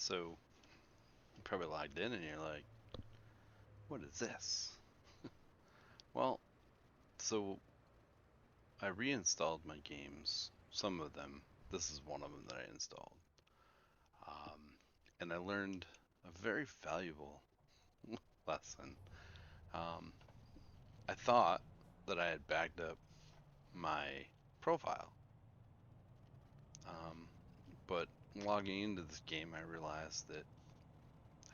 So you probably logged in and you're like, what is this? Well, so I reinstalled my games, some of them. This is one of them that I installed. And I learned a very valuable lesson. Um, I thought that I had backed up my profile, um, but logging into this game, I realized that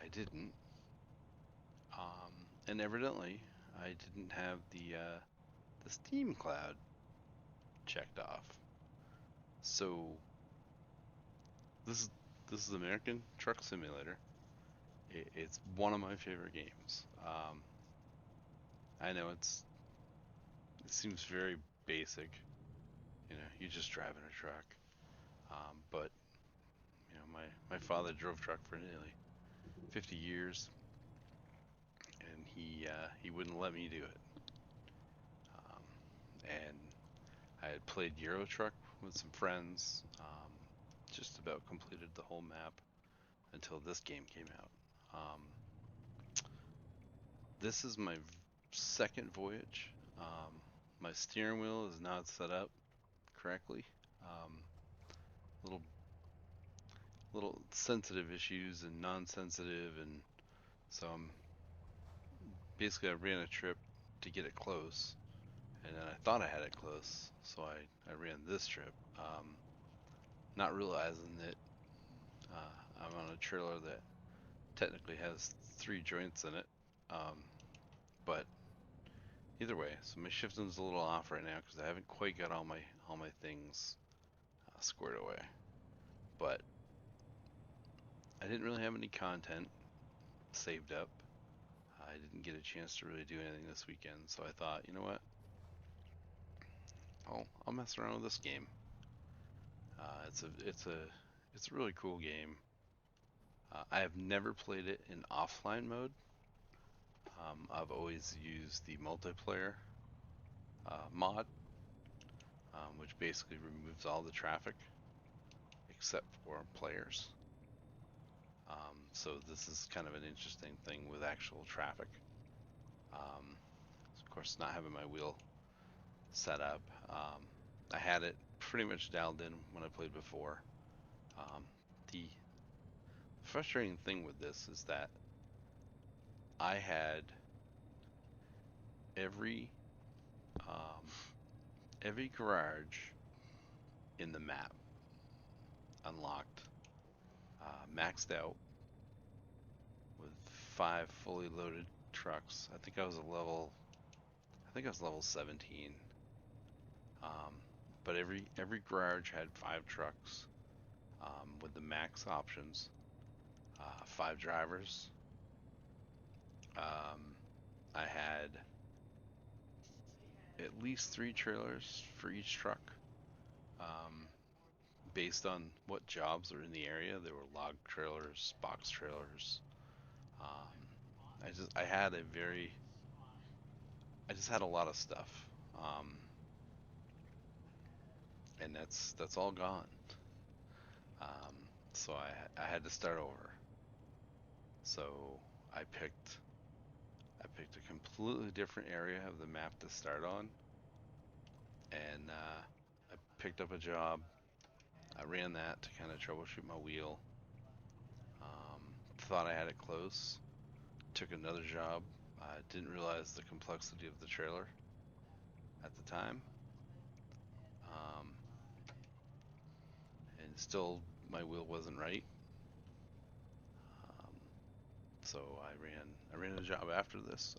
I didn't. And evidently, I didn't have the Steam Cloud checked off. So this is this is American Truck Simulator. It's one of my favorite games. I know it seems very basic. You just driving a truck. But my father drove truck for nearly 50 years, and he wouldn't let me do it. Um, and I had played Euro Truck with some friends. Just about completed the whole map until this game came out. Um, this is my second voyage. My steering wheel is not set up correctly. Little little sensitive issues and non-sensitive, and so basically I ran a trip to get it close, and then I thought I had it close, so I ran this trip, not realizing that I'm on a trailer that technically has three joints in it. Um, but either way, so my shifting's a little off right now because I haven't quite got all my things squared away. But I didn't really have any content saved up. I didn't get a chance to really do anything this weekend, so I thought, you know what? I'll mess around with this game. It's a really cool game. I have never played it in offline mode. I've always used the multiplayer mod, which basically removes all the traffic except for players. So this is kind of an interesting thing with actual traffic. Um, of course, not having my wheel set up, I had it pretty much dialed in when I played before. The frustrating thing with this is that I had every um, every garage in the map unlocked, maxed out with 5 fully loaded trucks. I think I was level 17. Um, but every garage had 5 trucks with the max options, 5 drivers. Um, I had at least 3 trailers for each truck, um, based on what jobs are in the area. There were log trailers, box trailers. Um, I just had a lot of stuff, um, and that's all gone. So I had to start over. So I picked I picked a completely different area of the map to start on, and I picked up a job. I ran that to kind of troubleshoot my wheel. Thought I had it close. Took another job. I didn't realize the complexity of the trailer at the time, um, and still my wheel wasn't right. Um, so I ran a job after this.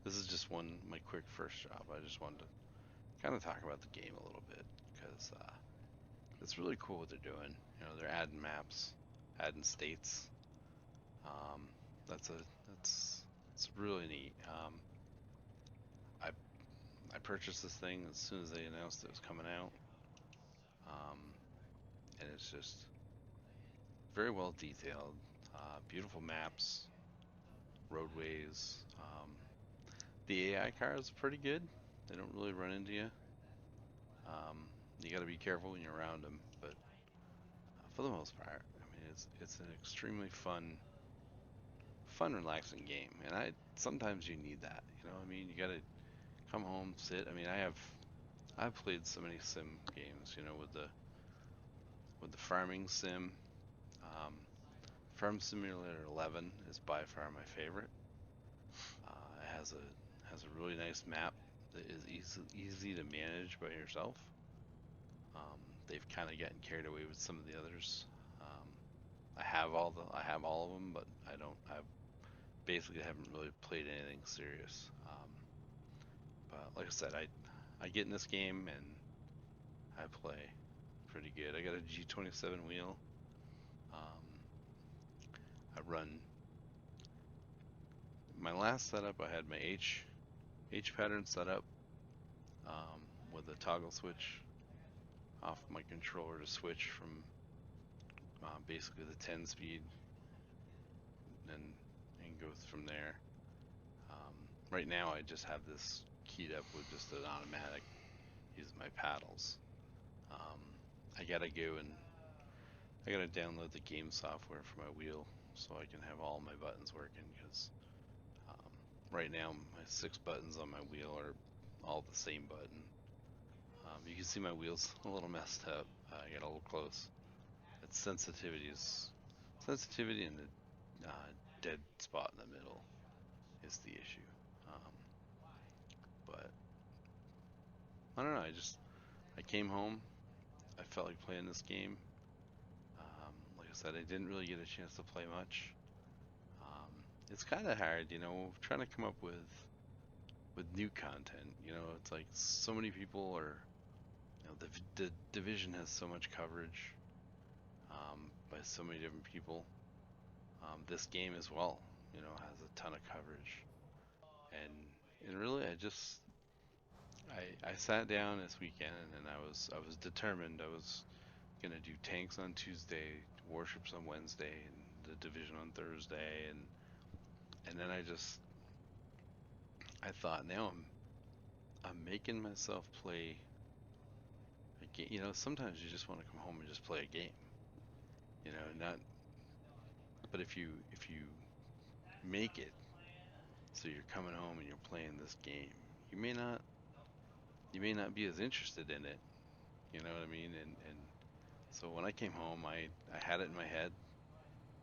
This is just my quick first job. I just wanted to kind of talk about the game a little bit because it's really cool what they're doing. They're adding maps, adding states. Um, that's a that's it's really neat. I I purchased this thing as soon as they announced it was coming out, um, and it's just very well detailed. Beautiful maps, roadways. The AI cars are pretty good. They don't really run into you. You got to be careful when you're around them, but for the most part, I mean, It's an extremely relaxing game, and I sometimes you need that. You know, what I mean, you gotta come home, sit. I mean, I've played so many sim games. You know, with the farming sim. Um, Farm Simulator 11 is by far my favorite. It has a really nice map that is easy to manage by yourself. They've kind of gotten carried away with some of the others. Um, I have all of them, but I basically haven't really played anything serious. But like I said, I get in this game and I play pretty good. I got a G27 wheel. Um, I run my last setup. I had my H pattern set up with a toggle switch off my controller to switch from basically the 10 speed and go from there. Right now I just have this keyed up with just an automatic using my paddles. Um, I gotta go and I gotta download the game software for my wheel so I can have all my buttons working because um, right now my 6 buttons on my wheel are all the same button. You can see my wheels a little messed up. I got a little close. It's sensitivity and the dead spot in the middle is the issue. Um, but I don't know. I came home. I felt like playing this game. Like I said, I didn't really get a chance to play much. Um, it's kind of hard, you know, trying to come up with new content. You know, it's like so many people are. You know, the division has so much coverage by so many different people. This game as well, you know, has a ton of coverage, and really, I sat down this weekend and I was determined. I was gonna do tanks on Tuesday, warships on Wednesday, and the division on Thursday, and then I thought now I'm making myself play a game. You know, sometimes you just want to come home and just play a game. You know, not. But if you make it so you're coming home and you're playing this game, you may not you may not be as interested in it. You know what I mean? And so when I came home, I had it in my head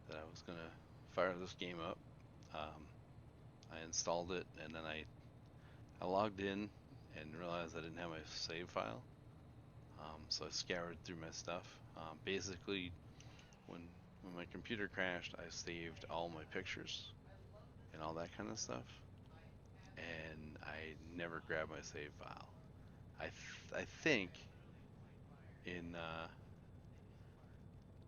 that I was gonna fire this game up. Um, I installed it and then I logged in and realized I didn't have my save file. So I scoured through my stuff. Basically, when when my computer crashed, I saved all my pictures and all that kind of stuff, and I never grabbed my save file. I think in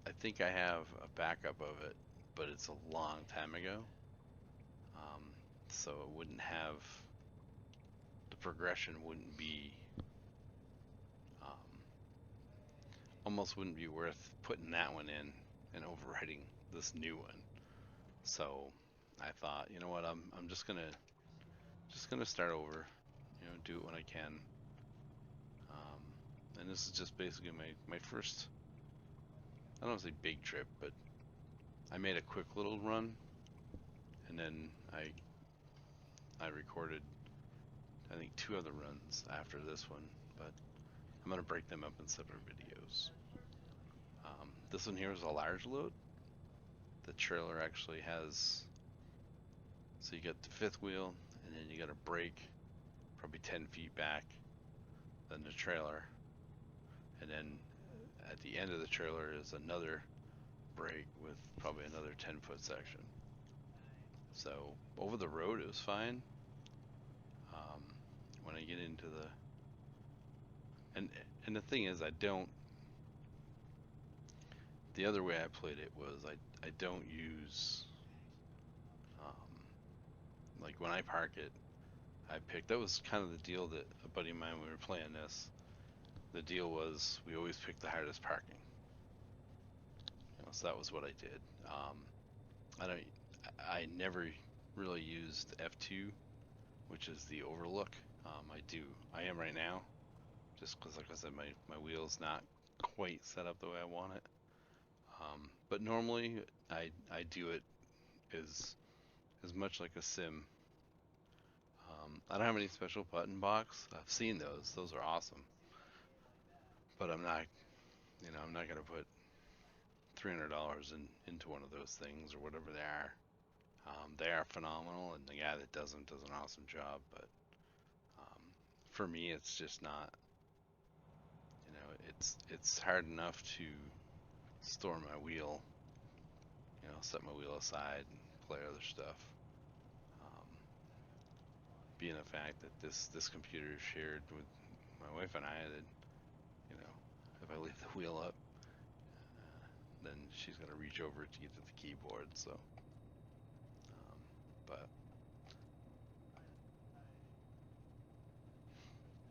I think I have a backup of it, but it's a long time ago. Um, so it wouldn't have the progression wouldn't be um, almost wouldn't be worth putting that one in and overwriting this new one. So I thought, you know what, I'm just gonna start over, you know, do it when I can. And this is just basically my first, I don't want to say big trip, but I made a quick little run, and then I recorded I think 2 other runs after this one, but I'm gonna break them up in separate videos. This one here is a large load. The trailer actually has, so you got the fifth wheel, and then you got a brake, probably 10 feet back, then the trailer, and then at the end of the trailer is another brake with probably another 10-foot section. So over the road it was fine. Um, when I get into the and and the thing is, I don't. The other way I played it was I don't use like when I park it, I picked. That was kind of the deal that a buddy of mine when we were playing this. The deal was we always picked the hardest parking. You know, so that was what I did. I don't. I never really used F2, which is the overlook. I do. I am right now, just because, like I said, my wheel's not quite set up the way I want it. But normally I do it as much like a sim. I don't have any special button box. I've seen those. Those are awesome. But I'm not, I'm not gonna put $300 into one of those things or whatever they are. They are phenomenal, and the guy that does them does an awesome job. But um, for me, it's just not. It's hard enough to store my wheel, set my wheel aside and play other stuff. Um, Being the fact that this computer is shared with my wife and I, that you know, if I leave the wheel up, then she's gonna reach over to get to the keyboard. So, but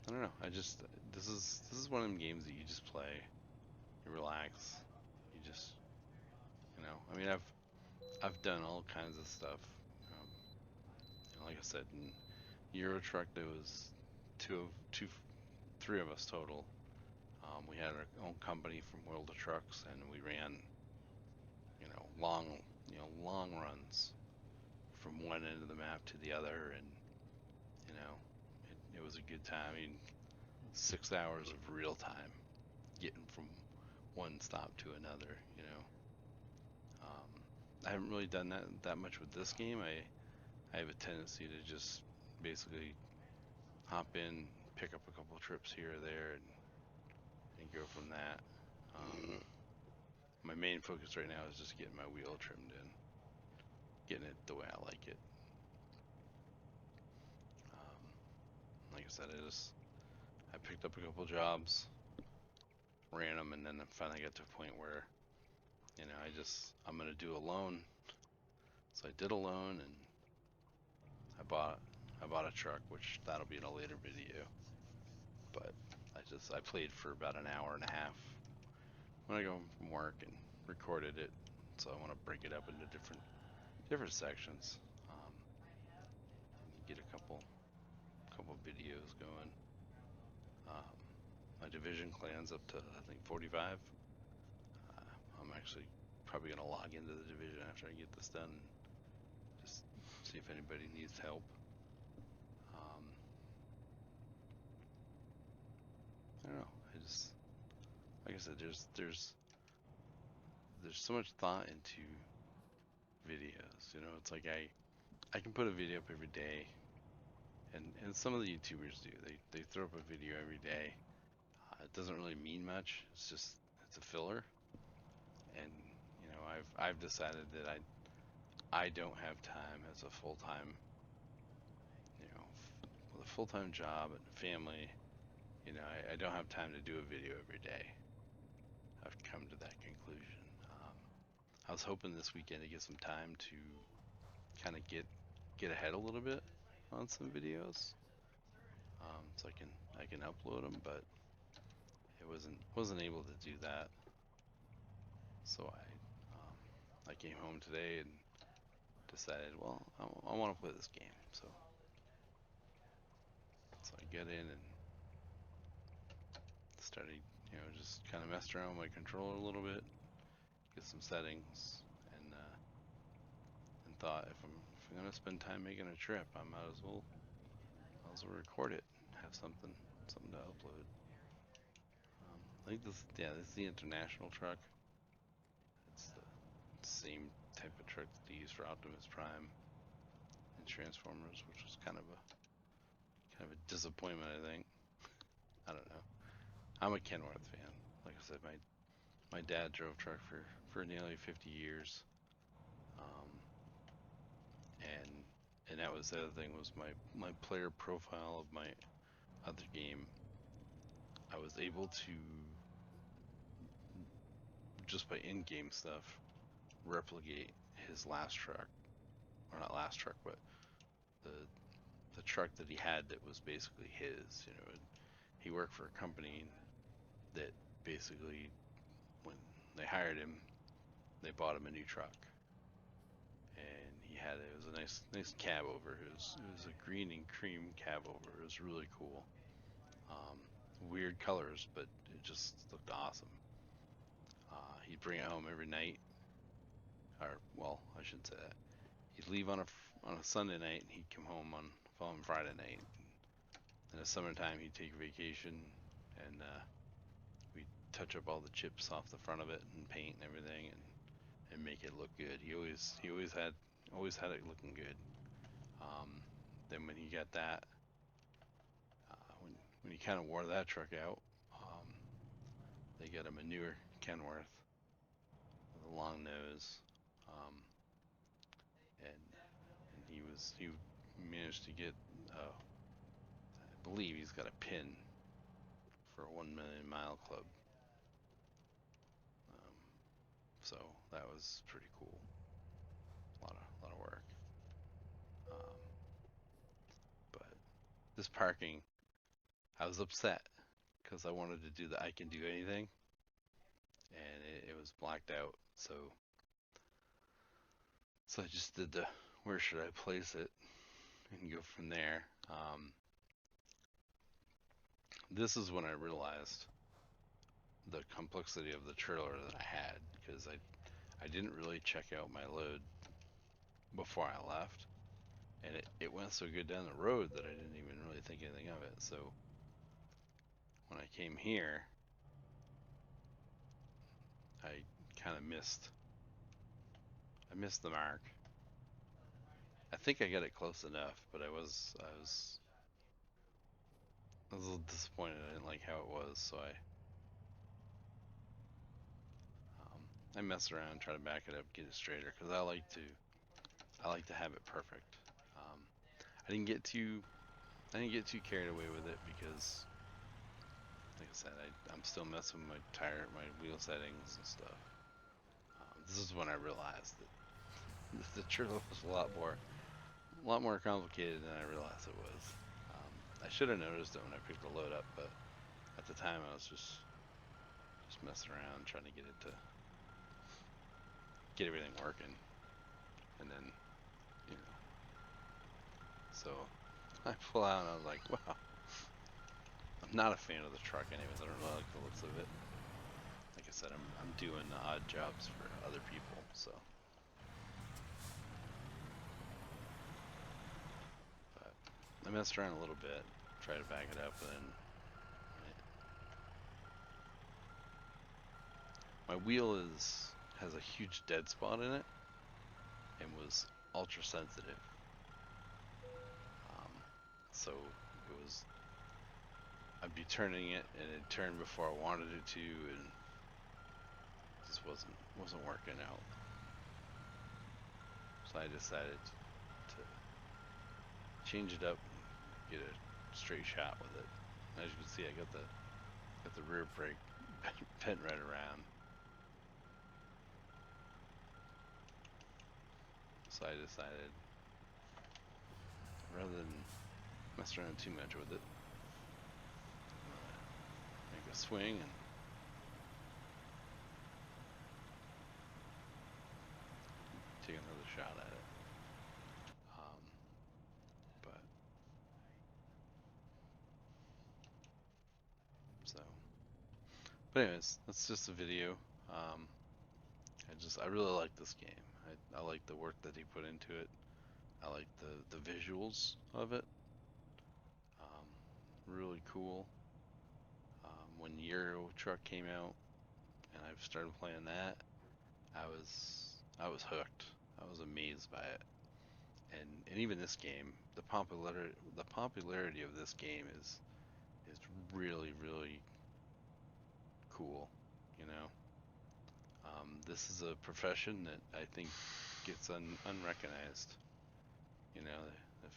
I don't know. This is one of them games that you just play, you relax, you just I mean I've done all kinds of stuff. Um, like I said, in Euro Truck there was three of us total. We had our own company from World of Trucks, and we ran long long runs from one end of the map to the other, and it was a good time. I mean, 6 hours of real time getting from one stop to another. I haven't really done that much with this game. I have a tendency to just basically hop in, pick up a couple trips here or there, and go from that. My main focus right now is just getting my wheel trimmed in, getting it the way I like it. Like I said, I picked up a couple jobs, ran them, and then I finally got to a point where I'm gonna do a loan. So I did a loan, and I bought a truck, which that'll be in a later video. But I played for about an hour and a half when I go home from work and recorded it. So I want to break it up into different sections. Get a couple videos going. Um, my division clan's up to I think 45. I'm actually probably gonna log into the division after I get this done, and just see if anybody needs help. Um, I don't know. Like I said, there's so much thought into videos. It's like I can put a video up every day, and some of the YouTubers do. They throw up a video every day. It doesn't really mean much. It's a filler, and I've decided that I don't have time as a full time, with a full time job and a family. I don't have time to do a video every day. I've come to that conclusion. I was hoping this weekend to get some time to kind of get ahead a little bit on some videos, so I can upload them, but it wasn't able to do that. So I came home today and decided, well, I want to play this game. So I get in and started, just kind of messed around with my controller a little bit, get some settings, and thought if I'm gonna spend time making a trip, I might as well record it, have something to upload. I think this is the international truck. It's the same type of truck that they use for Optimus Prime and Transformers, which was kind of a disappointment, I think. I don't know. I'm a Kenworth fan. Like I said, my dad drove truck for nearly 50 years, um, and that was the other thing, was my player profile of my other game. I was able to, just by in-game stuff, replicate his last truck, or not last truck, but the the truck that he had that was basically his. He worked for a company that basically, when they hired him, they bought him a new truck, and it was a nice cab over. It was a green and cream cab over. It was really cool. Um, Weird colors, but it just looked awesome. He'd bring it home every night, or well, I shouldn't say that. He'd leave on a Sunday night, and he'd come home on following Friday night. In the summertime, he'd take a vacation, and we'd touch up all the chips off the front of it and paint and everything, and make it look good. He always had it looking good. Um, then when he got that, when he kind of wore that truck out, um, they got him a newer Kenworth with a long nose, um, and he managed to get, I believe he's got a pin for a 1 million mile club. Um, so that was pretty cool. A lot of work. Um, but this parking, I was upset because I wanted to do the I can do anything, and it was blacked out. So I just did the where should I place it and go from there. This is when I realized the complexity of the trailer that I had, because I didn't really check out my load before I left, and it went so good down the road that I didn't even really think anything of it. So when I came here, I kind of missed the mark. I think I got it close enough, but I was a little disappointed. I didn't like how it was, so I mess around, try to back it up, get it straighter, because I like to have it perfect. Um, I didn't get too carried away with it because, like I said, I'm still messing with my wheel settings and stuff. This is when I realized that the trailer was a lot more complicated than I realized it was. I should have noticed it when I picked the load up, but at the time I was just messing around trying to get everything working, and then you know, so I pull out and I was like, wow, I'm not a fan of the truck anyways. I don't really like the looks of it. Like I said, I'm doing odd jobs for other people, so. But I messed around a little bit, tried to back it up, and then my wheel has a huge dead spot in it and was ultra sensitive. Um, so it was I'd be turning it and it turned before I wanted it to, and it just wasn't working out. So I decided to change it up, and get a straight shot with it. And as you can see, I got the rear brake bent right around. So I decided, rather than mess around too much with it, I'm gonna make a swing and take another shot at it. Um, but so, but anyways, that's just a video. Um, I really like this game. I like the work that he put into it. I like the visuals of it. Um, really cool. When Euro Truck came out and I started playing that, I was hooked. I was amazed by it. And even this game, the popularity of this game is really really cool. You know, this is a profession that I think gets unrecognized. You know, a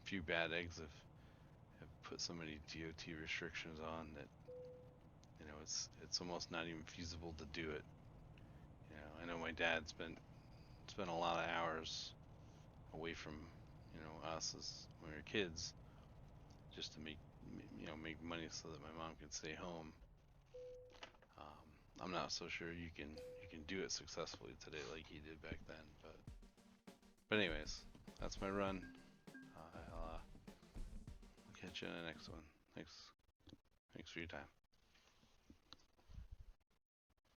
few bad eggs have put so many DOT restrictions on that it's almost not even feasible to do it. I know my dad spent a lot of hours away from us as when we were kids, just to make money so that my mom could stay home. I'm not so sure you can do it successfully today like he did back then, but anyways, that's my run. I'll catch you in the next one. Thanks for your time.